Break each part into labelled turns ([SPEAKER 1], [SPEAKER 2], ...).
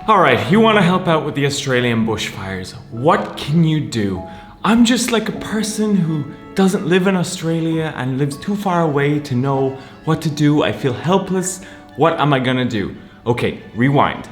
[SPEAKER 1] Alright, you want to help out with the Australian bushfires. What can you do? I'm just like a person who doesn't live in Australia and lives too far away to know what to do. I feel helpless. What am I gonna do? Okay, rewind.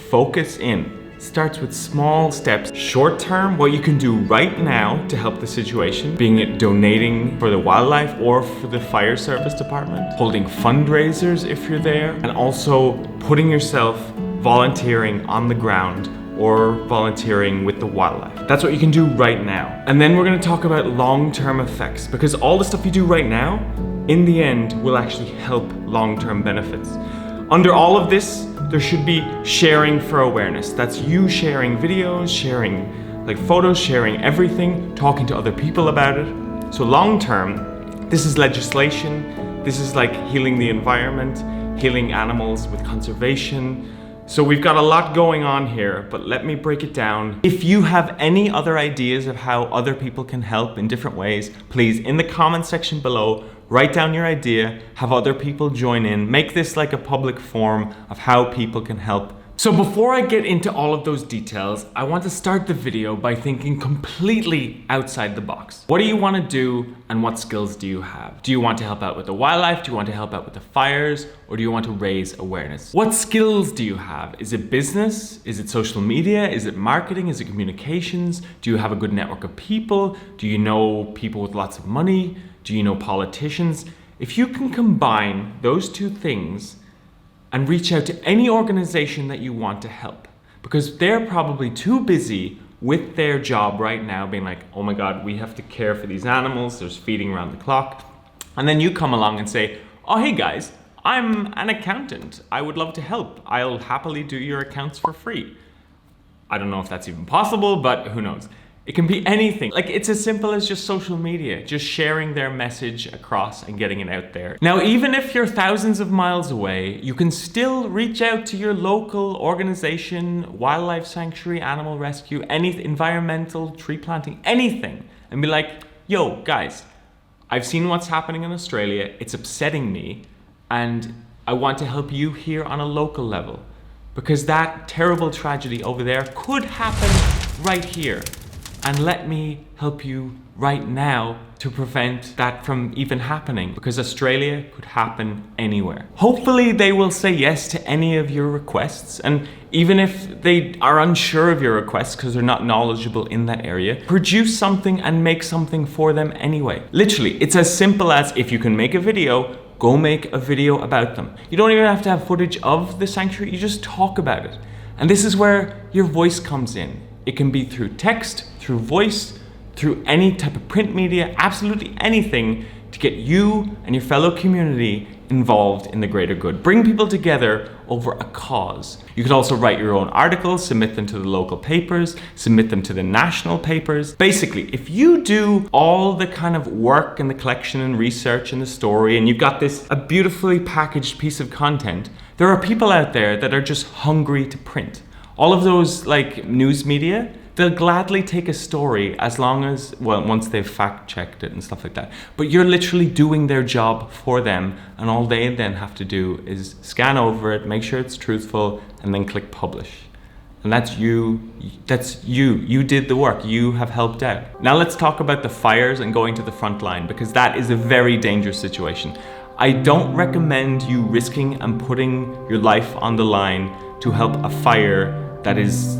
[SPEAKER 1] Focus in. Starts with small steps. Short term, what you can do right now to help the situation, being it donating for the wildlife or for the fire service department, holding fundraisers if you're there, and also putting yourself volunteering on the ground or volunteering with the wildlife. That's what you can do right now. And then we're gonna talk about long-term effects, because all the stuff you do right now, in the end, will actually help long-term benefits. Under all of this, there should be sharing for awareness. That's you sharing videos, sharing like photos, sharing everything, talking to other people about it. So long-term, this is legislation. This is like healing the environment, healing animals with conservation. So we've got a lot going on here, but let me break it down. If you have any other ideas of how other people can help in different ways, please, in the comment section below, write down your idea, have other people join in, make this like a public forum of how people can help. So before I get into all of those details, I want to start the video by thinking completely outside the box. What do you want to do and what skills do you have? Do you want to help out with the wildlife? Do you want to help out with the fires? Or do you want to raise awareness? What skills do you have? Is it business? Is it social media? Is it marketing? Is it communications? Do you have a good network of people? Do you know people with lots of money? Do you know politicians? If you can combine those two things and reach out to any organization that you want to help, because they're probably too busy with their job right now being like, oh my God, we have to care for these animals, there's feeding around the clock. And then you come along and say, oh hey guys, I'm an accountant, I would love to help, I'll happily do your accounts for free. I don't know if that's even possible, but who knows. It can be anything. Like, it's as simple as just social media, just sharing their message across and getting it out there. Now, even if you're thousands of miles away, you can still reach out to your local organization, wildlife sanctuary, animal rescue, any environmental, tree planting, anything, and be like, yo, guys, I've seen what's happening in Australia, it's upsetting me, and I want to help you here on a local level, because that terrible tragedy over there could happen right here. And let me help you right now to prevent that from even happening, because Australia could happen anywhere. Hopefully they will say yes to any of your requests, and even if they are unsure of your requests because they're not knowledgeable in that area, produce something and make something for them anyway. Literally, it's as simple as, if you can make a video, go make a video about them. You don't even have to have footage of the sanctuary, you just talk about it. And this is where your voice comes in. It can be through text, through voice, through any type of print media, absolutely anything to get you and your fellow community involved in the greater good. Bring people together over a cause. You could also write your own articles, submit them to the local papers, submit them to the national papers. Basically, if you do all the kind of work and the collection and research and the story, and you've got a beautifully packaged piece of content, there are people out there that are just hungry to print. All of those like news media, they'll gladly take a story as long as, well, once they've fact checked it and stuff like that. But you're literally doing their job for them, and all they then have to do is scan over it, make sure it's truthful, and then click publish. And that's you, you did the work, you have helped out. Now let's talk about the fires and going to the front line, because that is a very dangerous situation. I don't recommend you risking and putting your life on the line to help a fire that is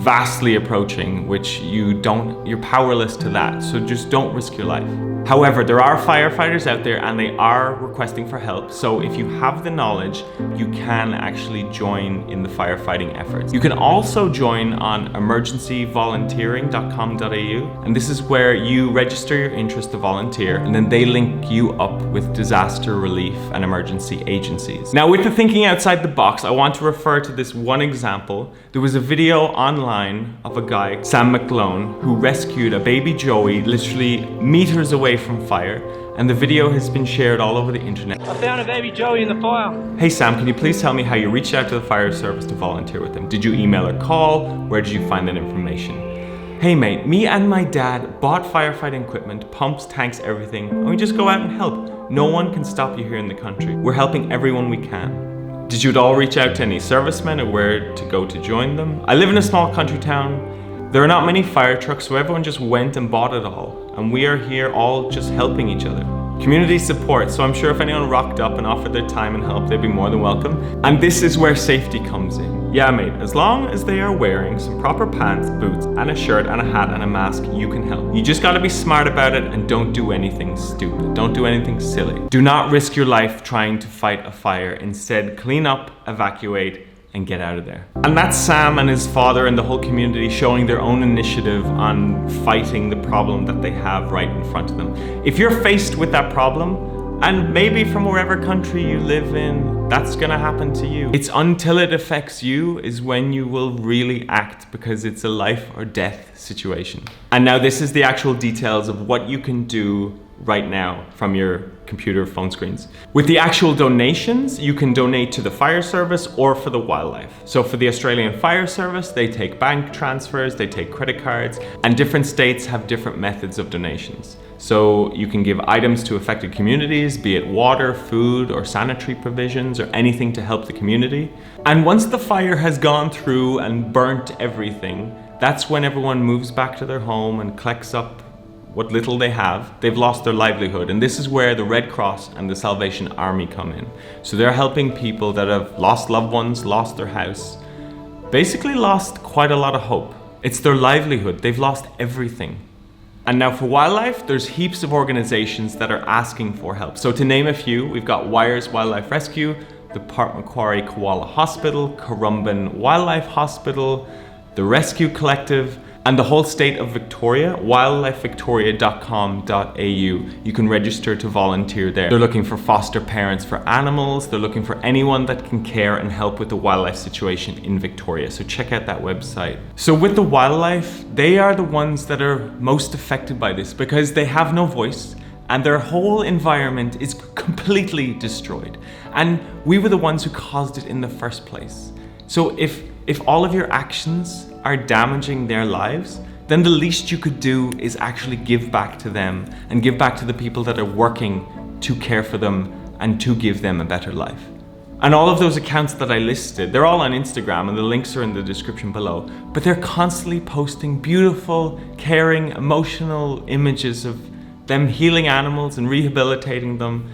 [SPEAKER 1] vastly approaching, which you're powerless to that, so just don't risk your life. However, there are firefighters out there and they are requesting for help, so if you have the knowledge, you can actually join in the firefighting efforts. You can also join on emergencyvolunteering.com.au, and this is where you register your interest to volunteer, and then they link you up with disaster relief and emergency agencies. Now, with the thinking outside the box, I want to refer to this one example. There was a video online of a guy, Sam McClone, who rescued a baby Joey literally meters away from fire, and the video has been shared all over the internet.
[SPEAKER 2] I found a baby Joey in the fire.
[SPEAKER 1] Hey Sam, can you please tell me how you reached out to the fire service to volunteer with them? Did you email or call? Where did you find that information? Hey mate, me and my dad bought firefighting equipment, pumps, tanks, everything, and we just go out and help. No one can stop you here in the country. We're helping everyone we can. Did you at all reach out to any servicemen or where to go to join them? I live in a small country town. There are not many fire trucks, so everyone just went and bought it all. And we are here all just helping each other. Community support, so I'm sure if anyone rocked up and offered their time and help, they'd be more than welcome. And this is where safety comes in. Yeah, mate, as long as they are wearing some proper pants, boots, and a shirt, and a hat, and a mask, you can help. You just gotta be smart about it and don't do anything stupid. Don't do anything silly. Do not risk your life trying to fight a fire. Instead, clean up, evacuate, and get out of there. And that's Sam and his father and the whole community showing their own initiative on fighting the problem that they have right in front of them. If you're faced with that problem, and maybe from wherever country you live in, that's gonna happen to you. It's until it affects you is when you will really act, because it's a life or death situation. And now this is the actual details of what you can do right now from your computer phone screens. With the actual donations, you can donate to the fire service or for the wildlife. So for the Australian Fire Service, they take bank transfers, they take credit cards, and different states have different methods of donations. So you can give items to affected communities, be it water, food, or sanitary provisions, or anything to help the community. And once the fire has gone through and burnt everything, that's when everyone moves back to their home and collects up what little they have. They've lost their livelihood, and this is where the Red Cross and the Salvation Army come in. So they're helping people that have lost loved ones, lost their house, basically lost quite a lot of hope. It's their livelihood. They've lost everything. And now for wildlife, there's heaps of organizations that are asking for help. So to name a few, we've got Wires Wildlife Rescue, the Macquarie Koala Hospital, Currumbin Wildlife Hospital, the Rescue Collective, and the whole state of Victoria, wildlifevictoria.com.au. You can register to volunteer there. They're looking for foster parents for animals. They're looking for anyone that can care and help with the wildlife situation in Victoria. So check out that website. So with the wildlife, they are the ones that are most affected by this because they have no voice and their whole environment is completely destroyed. And we were the ones who caused it in the first place. So if all of your actions are damaging their lives, then the least you could do is actually give back to them and give back to the people that are working to care for them and to give them a better life. And all of those accounts that I listed, they're all on Instagram and the links are in the description below, but they're constantly posting beautiful, caring, emotional images of them healing animals and rehabilitating them,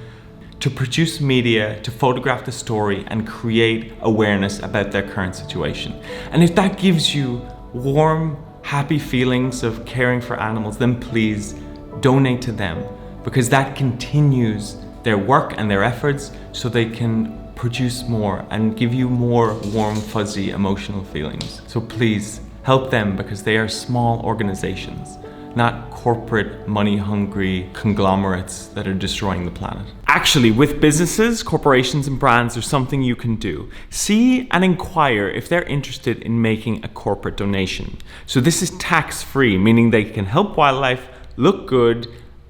[SPEAKER 1] to produce media, to photograph the story and create awareness about their current situation. And if that gives you warm, happy feelings of caring for animals, then please donate to them, because that continues their work and their efforts so they can produce more and give you more warm, fuzzy, emotional feelings. So please help them, because they are small organizations, not corporate, money-hungry conglomerates that are destroying the planet. Actually, with businesses, corporations, and brands, there's something you can do. See and inquire if they're interested in making a corporate donation. So this is tax-free, meaning they can help wildlife look good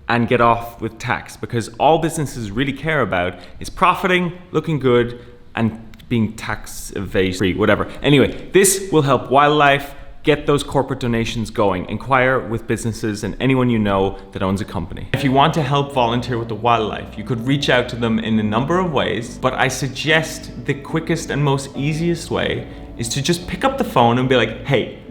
[SPEAKER 1] and get off with tax, because all businesses really care about is profiting, looking good, and being tax evade-free, whatever. Anyway, this will help wildlife. Get those corporate donations going. Inquire with businesses and anyone you know that owns a company. If you want to help volunteer with the wildlife, you could reach out to them in a number of ways, but I suggest the quickest and most easiest way is to just pick up the phone and be like, hey,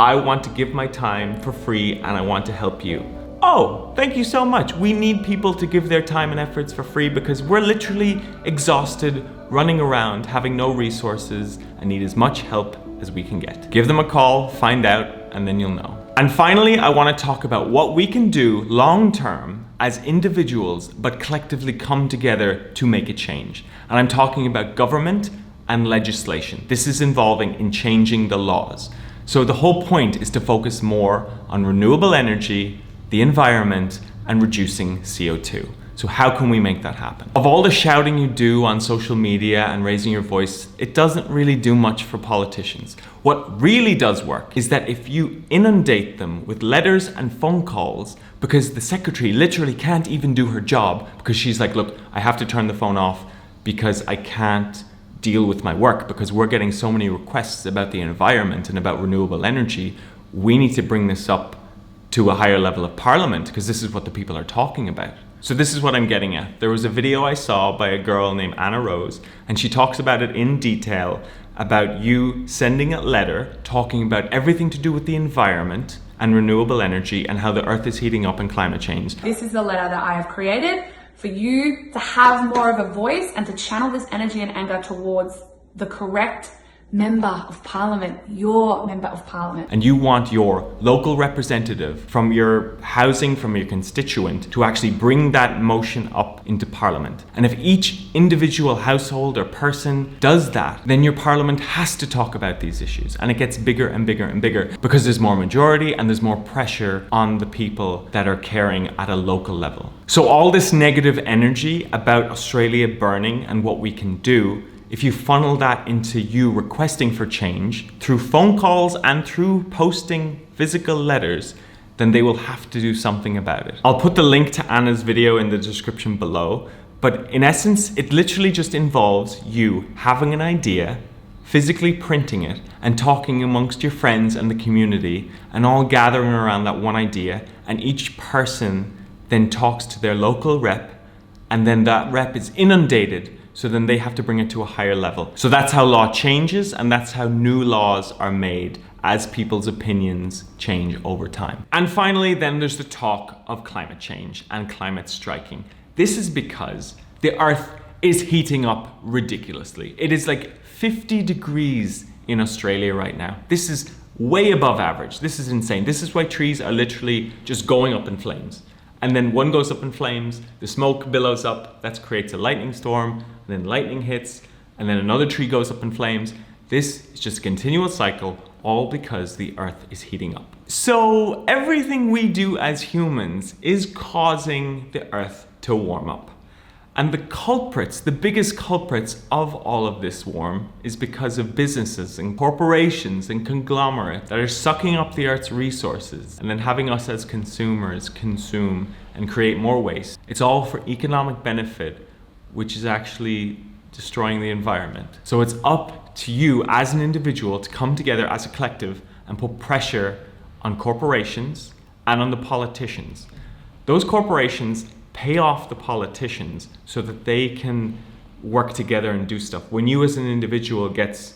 [SPEAKER 1] I want to give my time for free and I want to help you. Oh, thank you so much. We need people to give their time and efforts for free because we're literally exhausted, running around, having no resources, and need as much help as we can get. Give them a call, find out, and then you'll know. And finally, I want to talk about what we can do long-term as individuals, but collectively come together to make a change. And I'm talking about government and legislation. This is involving in changing the laws. So the whole point is to focus more on renewable energy, the environment, and reducing CO2. So how can we make that happen? Of all the shouting you do on social media and raising your voice, it doesn't really do much for politicians. What really does work is that if you inundate them with letters and phone calls, because the secretary literally can't even do her job because she's like, look, I have to turn the phone off because I can't deal with my work because we're getting so many requests about the environment and about renewable energy. We need to bring this up to a higher level of parliament because this is what the people are talking about. So this is what I'm getting at. There was a video I saw by a girl named Anna Rose, and she talks about it in detail about you sending a letter talking about everything to do with the environment and renewable energy and how the earth is heating up and climate change.
[SPEAKER 3] This is the letter that I have created for you to have more of a voice and to channel this energy and anger towards the correct member of parliament, your member of parliament.
[SPEAKER 1] And you want your local representative from your housing, from your constituent, to actually bring that motion up into parliament. And if each individual household or person does that, then your parliament has to talk about these issues. And it gets bigger and bigger and bigger because there's more majority and there's more pressure on the people that are caring at a local level. So all this negative energy about Australia burning and what we can do, if you funnel that into you requesting for change through phone calls and through posting physical letters, then they will have to do something about it. I'll put the link to Anna's video in the description below, but in essence, it literally just involves you having an idea, physically printing it, and talking amongst your friends and the community, and all gathering around that one idea, and each person then talks to their local rep, and then that rep is inundated. So then they have to bring it to a higher level. So that's how law changes, and that's how new laws are made as people's opinions change over time. And finally, then there's the talk of climate change and climate striking. This is because the earth is heating up ridiculously. It is like 50 degrees in Australia right now. This is way above average. This is insane. This is why trees are literally just going up in flames. And then one goes up in flames, the smoke billows up, that creates a lightning storm, and then lightning hits, and then another tree goes up in flames. This is just a continual cycle, all because the earth is heating up. So everything we do as humans is causing the earth to warm up. And the culprits, the biggest culprits of all of this warm is because of businesses and corporations and conglomerates that are sucking up the earth's resources and then having us as consumers consume and create more waste. It's all for economic benefit, which is actually destroying the environment. So it's up to you as an individual to come together as a collective and put pressure on corporations and on the politicians. Those corporations pay off the politicians so that they can work together and do stuff. When you as an individual gets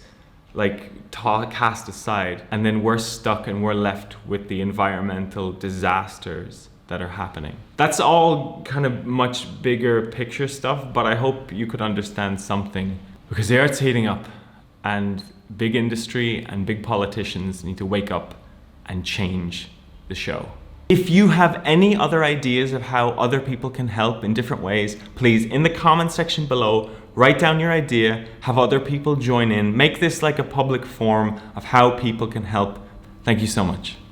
[SPEAKER 1] cast aside, and then we're stuck and we're left with the environmental disasters that are happening. That's all kind of much bigger picture stuff, but I hope you could understand something, because the earth's heating up and big industry and big politicians need to wake up and change the show. If you have any other ideas of how other people can help in different ways, please, in the comment section below, write down your idea, have other people join in, make this like a public forum of how people can help. Thank you so much.